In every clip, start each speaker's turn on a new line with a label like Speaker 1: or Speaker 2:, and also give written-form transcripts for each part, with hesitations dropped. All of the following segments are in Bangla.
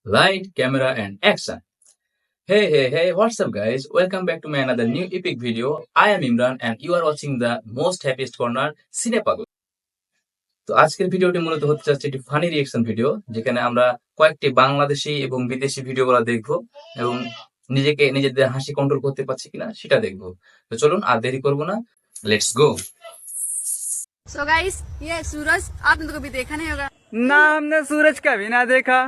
Speaker 1: Light, camera, and action. Hey, what's up, guys? Welcome back to my another new epic video. I am Imran, and you are watching the most happiest corner, Cinepago. তো আজকের ভিডিওটি মূলত হতে যাচ্ছে একটি ফানি রিয়েকশন ভিডিও, যেখানে আমরা কয়েকটি বাংলাদেশি এবং বিদেশি ভিডিওগুলো দেখবো এবং নিজেদের হাসি কন্ট্রোল করতে পারছি কিনা সেটা দেখবো। তো চলুন আর দেরি করবো না, লেটস গো।
Speaker 2: So guys, ये सूरज आपने तो कभी देखा नहीं होगा।
Speaker 3: ना, हमने सूरज कभी ना देखा,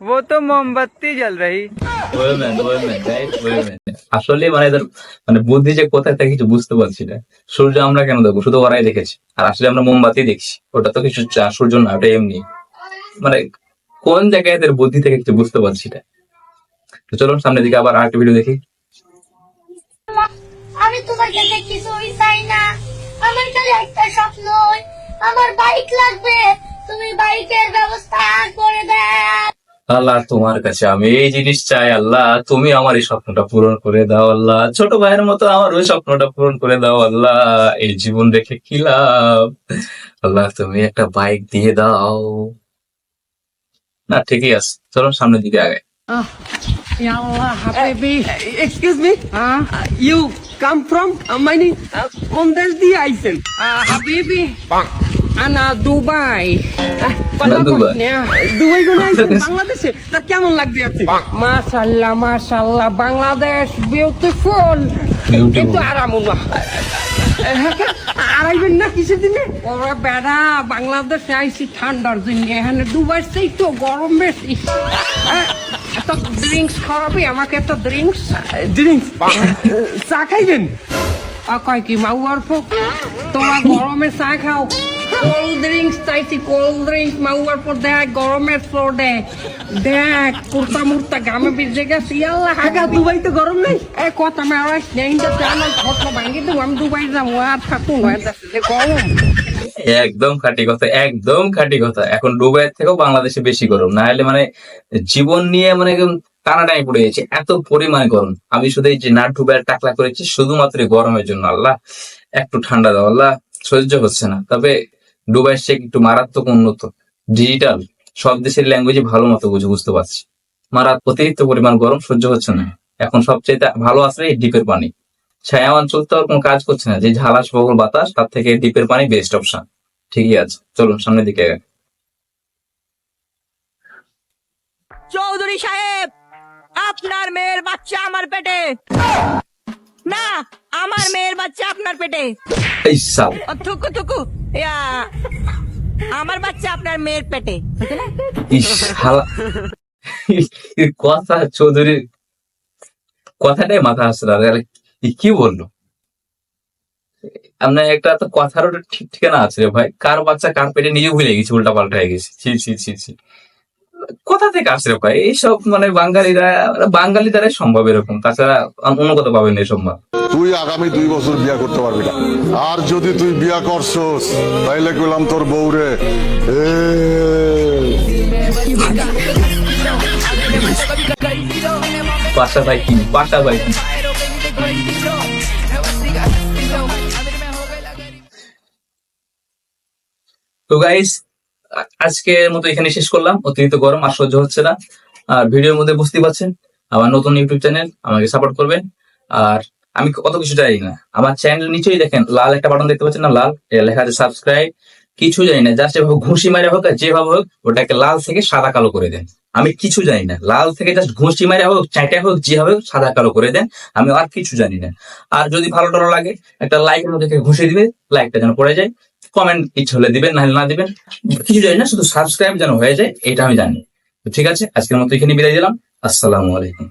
Speaker 3: वो तो मोमबत्ती जल रही।
Speaker 1: আসলে মানে বুদ্ধি যে কোথায় থেকে কিছু বুঝতে পারছি না। সূর্য আমরা কেন দেখবো, শুধু ওরাই দেখেছি। আর আসলে আমরা মোমবাতি দেখছি, ওটা তো কিছু সূর্য না, ওটা এমনি। মানে কোন জায়গায় এদের বুদ্ধি থেকে কিছু বুঝতে পারছি না। তো চলুন সামনের দিকে আবার আরেকটা ভিডিও দেখি।
Speaker 4: আমি তোমাকে দেখি কিছুই চাই না, আমার খালি একটা স্বপ্ন, আমার বাইক লাগবে, তুমি বাইকের ব্যবস্থা করে দাও।
Speaker 1: আল্লাহ, তোমার কাছে আমি এই জিনিস চাই। আল্লাহ, তুমি আমার এই স্বপ্নটা পূরণ করে দাও। আল্লাহ, ছোট ভাইয়ের মতো আমার ওই স্বপ্নটা পূরণ করে দাও। আল্লাহ, এই জীবন রেখে কি লাভ। আল্লাহ, তুমি একটা বাইক দিয়ে দাও। না, ঠিকই আছে, চলো সামনের দিকে আগে।
Speaker 5: Yallah, habibi. Excuse me. You come from many countries di aisen. Habibi. Ana Dubai.
Speaker 1: Dubai.
Speaker 5: Dubai guna aisen Bangladesh. তা কেমন লাগবে আপনি? মাশাআল্লাহ বাংলাদেশ বিউটিফুল। কিন্তু আরামুন না। আড়াইবেন না কিছু দিনে? ওরা বেড়া বাংলাদেশে আইসি ঠান্ডার দিনে, এখানে দুবাই সেই তো গরম বেশি। একটা ড্রিঙ্কস খাওয়াবি আমাকে, একটা ড্রিঙ্কস চা খাইবেন? কয় কি মাউয়ার ফোক, তোমার গরমে চা খাও। কোল্ড ড্রিঙ্কস চাইছি, কোল্ড ড্রিঙ্কস। মাউয়ার পর দেখ গরমের ফ্লোর দেখ কুর্তা মুর্তা গামে ভিজে গেছে। ইয়াল্লা হাগা, দুবাই তো গরম নেই। কথা মেরাইস নেই, ঘটনা ভাঙি দেবো। আমি দুবাই যাবো আর থাকুন, গরম।
Speaker 1: একদম খাঁটি কথা, একদম খাঁটি কথা। এখন দুবাইয়ের থেকেও বাংলাদেশে বেশি গরম। না হলে মানে জীবন নিয়ে মানে একদম টানাটানি পড়ে গেছে, এত পরিমাণে গরম। আমি শুধু এই যে না দুবাইয়ের টাকলা করেছি শুধুমাত্র গরমের জন্য। আল্লাহ, একটু ঠান্ডা দাও। আল্লাহ, সহ্য হচ্ছে না। তবে দুবাইয়ের সে একটু মারাত্মক উন্নত, ডিজিটাল, সব দেশের ল্যাঙ্গুয়েজে ভালো মতো বুঝতে পারছি। অতিরিক্ত পরিমাণ গরম সহ্য হচ্ছে না। এখন সবচেয়ে ভালো আসলে এই ডিপের পানি। ছায়া অঞ্চল তো আর কোনো কাজ করছে না, যে ঝালাস বহল বাতাস, তার থেকে ডিপের পানি বেস্ট অপশন। ঠিকই আছে, চলুন সামনের দিকে।
Speaker 6: চৌধুরী সাহেব, আপনার মেয়ের বাচ্চা আমার পেটে। না, আমার মেয়ের বাচ্চা আপনার পেটে।
Speaker 1: এই সাল,
Speaker 6: থুকু থুকু, আমার বাচ্চা আপনার মেয়ের পেটে।
Speaker 1: কথা চৌধুরীর কথাটাই মাথা আসছে না। কি বললো? আপনার একটা তো কথারও ঠিক ঠিকানা আছে রে ভাই। কার বাচ্চা কার পেটে নিজে ভুলে গেছি, উল্টা পাল্টা হয়ে গেছি। ছি, কোথা থেকে আসছে রে ভাই এইসব? মানে বাঙালি দ্বারাই সম্ভব এরকম, তাছাড়া অন্য কথা পাবেন এই সম্ভব।
Speaker 7: তুই আগামী 2 বছর বিয়া করতে পারবি না, আর যদি তুই বিয়া করছস তাইলে কইলাম তোর বউরে
Speaker 1: বাসা ভাই কি। তো গাইস, আজকের মতো এখানে শেষ করলাম। অতিরিক্ত গরম আর সহ্য হচ্ছে না। আর ভিডিওর মধ্যে বুঝতে পারছেন আমার নতুন ইউটিউব চ্যানেল, আমাকে সাপোর্ট করবেন। আর আমি কত কিছু জানি না, আমার চ্যানেল নিচেই দেখেন লাল একটা বাটন দেখতে পাচ্ছেন না, লাল, লেখা আছে সাবস্ক্রাইব। কিছু জানি না, জাস্ট এভাবে ঘুষি মারে হোক আর যেভাবে হোক ওটাকে লাল থেকে সাদা কালো করে দেন। আমি কিছু জানি না, লাল থেকে জাস্ট ঘুষি মারে হোক, চাইটা হোক, যেভাবে হোক সাদা কালো করে দেন। আমি আর কিছু জানি না। আর যদি ভালো টালো লাগে একটা লাইকের মধ্যে ঘুষে দিবে, লাইকটা যেন পড়ে যায়। কমেন্ট ইচ্ছে হলে দিবেন, নাহলে না দিবেন, কিছু জানি না, শুধু সাবস্ক্রাইব যেন হয়ে যায় এটা আমি জানি। ঠিক আছে, আজকের মতো এখানে বিদায় দিলাম। আসসালামু আলাইকুম।